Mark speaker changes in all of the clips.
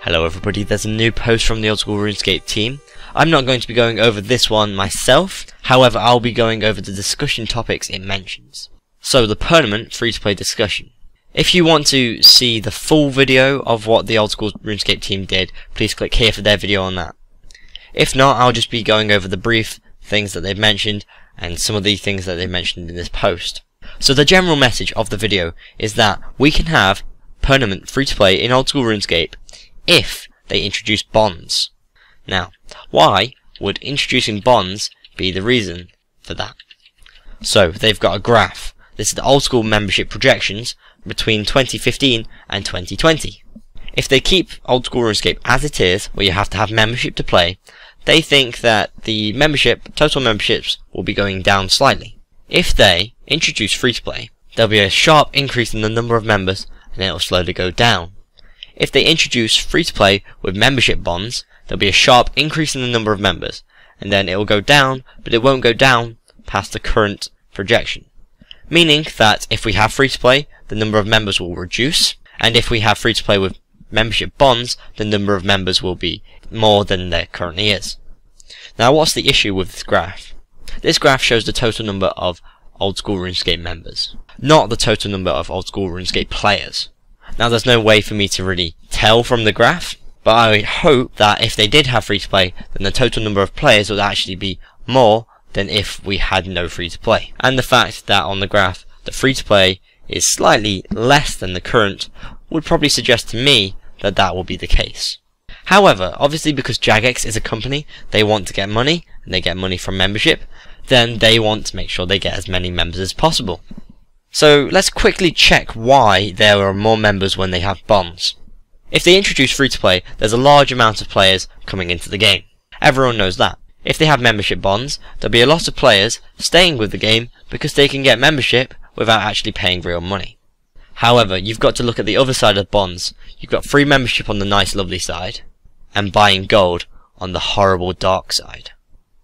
Speaker 1: Hello everybody, there's a new post from the Old School RuneScape team. I'm not going to be going over this one myself, however I'll be going over the discussion topics it mentions. So the permanent free-to-play discussion. If you want to see the full video of what the Old School RuneScape team did, please click here for their video on that. If not, I'll just be going over the brief things that they've mentioned and some of the things that they've mentioned in this post. So the general message of the video is that we can have permanent free-to-play in Old School RuneScape if they introduce bonds. Now, why would introducing bonds be the reason for that? So, they've got a graph. This is the Old School membership projections between 2015 and 2020. If they keep Old School RuneScape as it is, where you have to have membership to play, they think that the total memberships will be going down slightly. If they introduce free-to-play, there'll be a sharp increase in the number of members, and it'll slowly go down. If they introduce free-to-play with membership bonds, there'll be a sharp increase in the number of members, and then it will go down, but it won't go down past the current projection. Meaning that if we have free-to-play, the number of members will reduce, and if we have free-to-play with membership bonds, the number of members will be more than there currently is. Now, what's the issue with this graph? This graph shows the total number of Old School RuneScape members, not the total number of Old School RuneScape players. Now, there's no way for me to really tell from the graph, but I hope that if they did have free-to-play, then the total number of players would actually be more than if we had no free-to-play. And the fact that on the graph the free-to-play is slightly less than the current would probably suggest to me that that will be the case. However, obviously because Jagex is a company, they want to get money, and they get money from membership, then they want to make sure they get as many members as possible. So let's quickly check why there are more members when they have bonds. If they introduce free-to-play, there's a large amount of players coming into the game. Everyone knows that. If they have membership bonds, there'll be a lot of players staying with the game because they can get membership without actually paying real money. However, you've got to look at the other side of bonds. You've got free membership on the nice lovely side, and buying gold on the horrible dark side.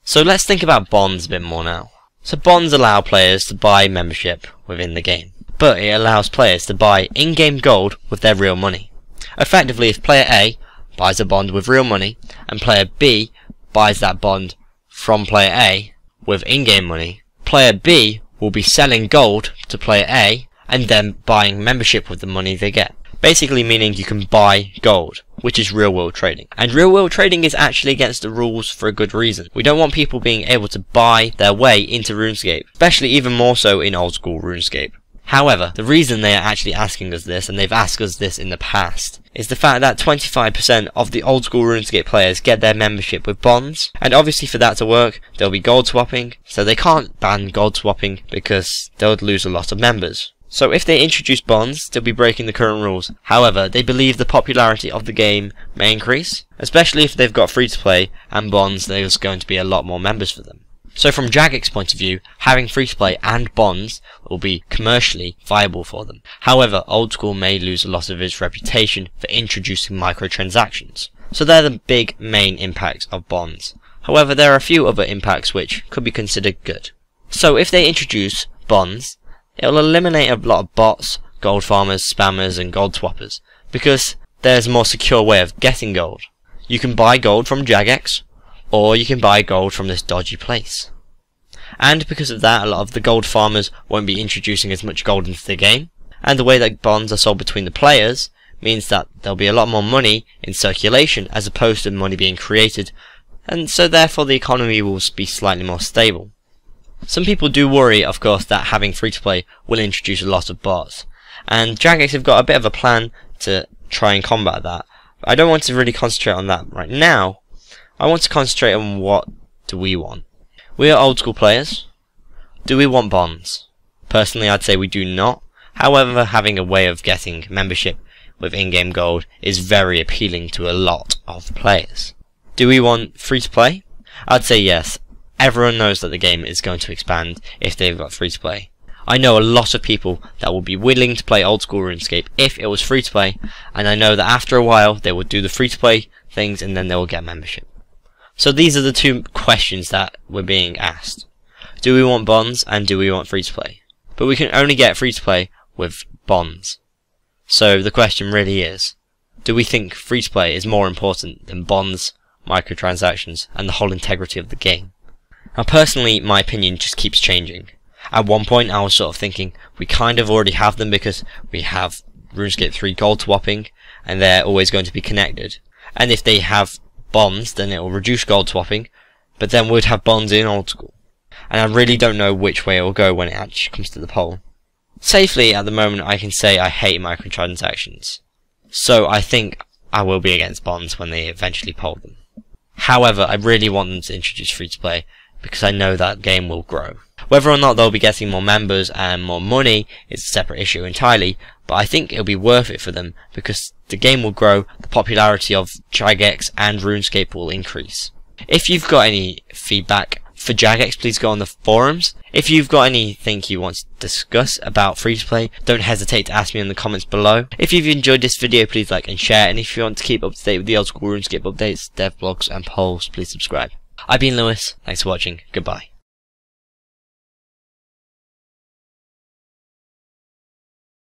Speaker 1: So let's think about bonds a bit more now. So bonds allow players to buy membership within the game, but it allows players to buy in-game gold with their real money. Effectively, if player A buys a bond with real money, and player B buys that bond from player A with in-game money, player B will be selling gold to player A, and then buying membership with the money they get. Basically meaning you can buy gold, which is real-world trading. And real-world trading is actually against the rules for a good reason. We don't want people being able to buy their way into RuneScape, especially even more so in Old School RuneScape. However, the reason they are actually asking us this, and they've asked us this in the past, is the fact that 25% of the Old School RuneScape players get their membership with bonds, and obviously for that to work, there'll be gold swapping, so they can't ban gold swapping because they'll lose a lot of members. So if they introduce bonds, they'll be breaking the current rules. However, they believe the popularity of the game may increase, especially if they've got free-to-play and bonds, there's going to be a lot more members for them. So from Jagex's point of view, having free-to-play and bonds will be commercially viable for them. However, Old School may lose a lot of its reputation for introducing microtransactions. So they're the big main impacts of bonds. However, there are a few other impacts which could be considered good. So if they introduce bonds, it will eliminate a lot of bots, gold farmers, spammers and gold swappers, because there's a more secure way of getting gold. You can buy gold from Jagex, or you can buy gold from this dodgy place. And because of that, a lot of the gold farmers won't be introducing as much gold into the game, and the way that bonds are sold between the players means that there'll be a lot more money in circulation as opposed to money being created, and so therefore the economy will be slightly more stable. Some people do worry, of course, that having free-to-play will introduce a lot of bots, and Jagex have got a bit of a plan to try and combat that. But I don't want to really concentrate on that right now. I want to concentrate on what do we want. We are old school players. Do we want bonds? Personally, I'd say we do not. However, having a way of getting membership with in-game gold is very appealing to a lot of players. Do we want free-to-play? I'd say yes. Everyone knows that the game is going to expand if they've got free-to-play. I know a lot of people that will be willing to play Old School RuneScape if it was free-to-play, and I know that after a while they will do the free-to-play things and then they will get membership. So these are the two questions that were being asked. Do we want bonds and do we want free-to-play? But we can only get free-to-play with bonds. So the question really is, do we think free-to-play is more important than bonds, microtransactions, and the whole integrity of the game? Now personally, my opinion just keeps changing. At one point I was sort of thinking we kind of already have them because we have RuneScape 3 gold swapping and they're always going to be connected. And if they have bonds, then it will reduce gold swapping, but then we'd have bonds in old school. And I really don't know which way it will go when it actually comes to the poll. Safely at the moment I can say I hate microtransactions. So I think I will be against bonds when they eventually poll them. However, I really want them to introduce free-to-play because I know that game will grow. Whether or not they'll be getting more members and more money is a separate issue entirely, but I think it'll be worth it for them because the game will grow, the popularity of Jagex and RuneScape will increase. If you've got any feedback for Jagex, please go on the forums. If you've got anything you want to discuss about free-to-play, don't hesitate to ask me in the comments below. If you've enjoyed this video, please like and share, and if you want to keep up to date with the old school RuneScape updates, dev blogs and polls, please subscribe. I've been Lewis, thanks for watching, goodbye.